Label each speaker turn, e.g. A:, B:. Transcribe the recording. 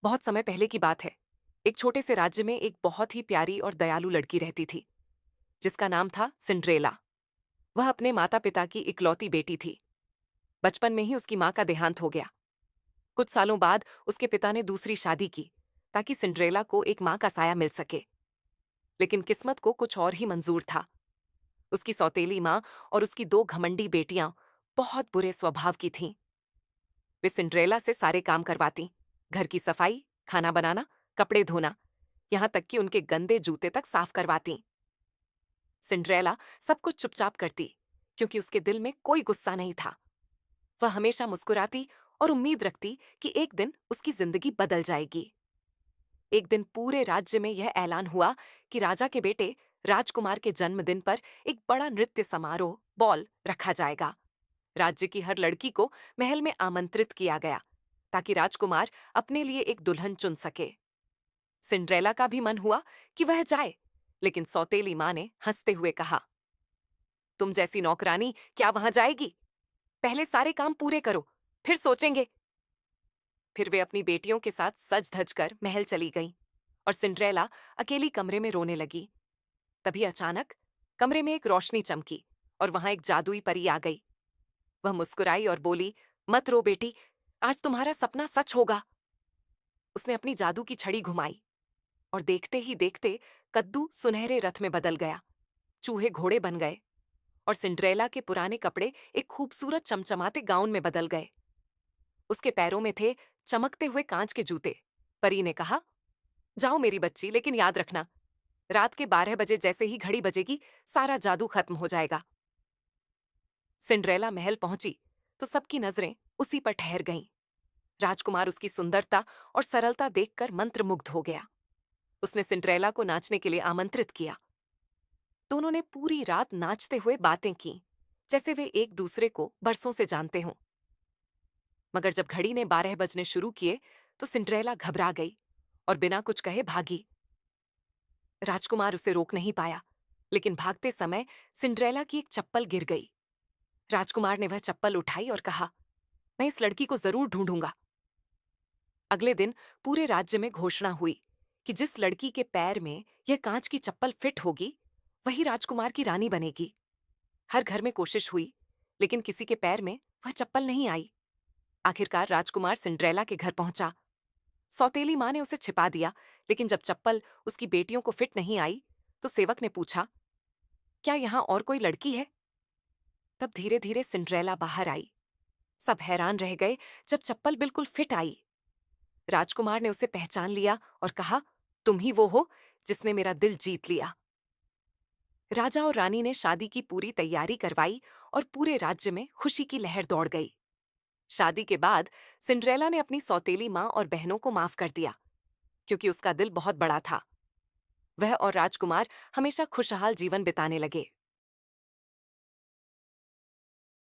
A: बहुत समय पहले की बात है। एक छोटे से राज्य में एक बहुत ही प्यारी और दयालु लड़की रहती थी, जिसका नाम था सिंड्रेला। वह अपने माता पिता की इकलौती बेटी थी। बचपन में ही उसकी माँ का देहांत हो गया। कुछ सालों बाद उसके पिता ने दूसरी शादी की, ताकि सिंड्रेला को एक माँ का साया मिल सके। लेकिन किस्मत को कुछ और ही मंजूर था। उसकी सौतेली माँ और उसकी दो घमंडी बेटियां बहुत बुरे स्वभाव की थीं। वे सिंड्रेला से सारे काम करवाती, घर की सफाई, खाना बनाना, कपड़े धोना, यहां तक कि उनके गंदे जूते तक साफ करवाती। सिंड्रेला सब कुछ चुपचाप करती, क्योंकि उसके दिल में कोई गुस्सा नहीं था। वह हमेशा मुस्कुराती और उम्मीद रखती कि एक दिन उसकी जिंदगी बदल जाएगी। एक दिन पूरे राज्य में यह ऐलान हुआ कि राजा के बेटे राजकुमार के जन्मदिन पर एक बड़ा नृत्य समारोह बॉल रखा जाएगा। राज्य की हर लड़की को महल में आमंत्रित किया गया, ताकि राजकुमार अपने लिए एक दुल्हन चुन सके। सिंड्रेला का भी मन हुआ कि वह जाए, लेकिन सौतेली माँ ने हंसते हुए कहा, तुम जैसी नौकरानी क्या वहां जाएगी? पहले सारे काम पूरे करो, फिर सोचेंगे। फिर वे अपनी बेटियों के साथ सज धज कर महल चली गईं और सिंड्रेला अकेली कमरे में रोने लगी। तभी अचानक कमरे में एक रोशनी चमकी और वहां एक जादुई परी आ गई। वह मुस्कुराई और बोली, मत रो बेटी, आज तुम्हारा सपना सच होगा। उसने अपनी जादू की छड़ी घुमाई और देखते ही देखते कद्दू सुनहरे रथ में बदल गया, चूहे घोड़े बन गए और सिंड्रेला के पुराने कपड़े एक खूबसूरत चमचमाते गाउन में बदल गए। उसके पैरों में थे चमकते हुए कांच के जूते। परी ने कहा, जाओ मेरी बच्ची, लेकिन याद रखना, रात के 12 बजे जैसे ही घड़ी बजेगी, सारा जादू खत्म हो जाएगा। सिंड्रेला महल पहुंची तो सबकी नजरें उसी पर ठहर गईं। राजकुमार उसकी सुंदरता और सरलता देखकर मंत्रमुग्ध हो गया। उसने सिंड्रेला को नाचने के लिए आमंत्रित किया। दोनों ने पूरी रात नाचते हुए बातें की, जैसे वे एक दूसरे को बरसों से जानते हों। मगर जब घड़ी ने 12 बजने शुरू किए तो सिंड्रेला घबरा गई और बिना कुछ कहे भागी। राजकुमार उसे रोक नहीं पाया, लेकिन भागते समय सिंड्रेला की एक चप्पल गिर गई। राजकुमार ने वह चप्पल उठाई और कहा, मैं इस लड़की को जरूर ढूंढूंगा। अगले दिन पूरे राज्य में घोषणा हुई कि जिस लड़की के पैर में यह कांच की चप्पल फिट होगी, वही राजकुमार की रानी बनेगी। हर घर में कोशिश हुई, लेकिन किसी के पैर में वह चप्पल नहीं आई। आखिरकार राजकुमार सिंड्रेला के घर पहुंचा। सौतेली माँ ने उसे छिपा दिया, लेकिन जब चप्पल उसकी बेटियों को फिट नहीं आई, तो सेवक ने पूछा, क्या यहाँ और कोई लड़की है? तब धीरे धीरे सिंड्रेला बाहर आई। सब हैरान रह गए जब चप्पल बिल्कुल फिट आई। राजकुमार ने उसे पहचान लिया और कहा, तुम ही वो हो जिसने मेरा दिल जीत लिया। राजा और रानी ने शादी की पूरी तैयारी करवाई और पूरे राज्य में खुशी की लहर दौड़ गई। शादी के बाद सिंड्रेला ने अपनी सौतेली माँ और बहनों को माफ कर दिया, क्योंकि उसका दिल बहुत बड़ा था। वह और राजकुमार हमेशा खुशहाल जीवन बिताने लगे।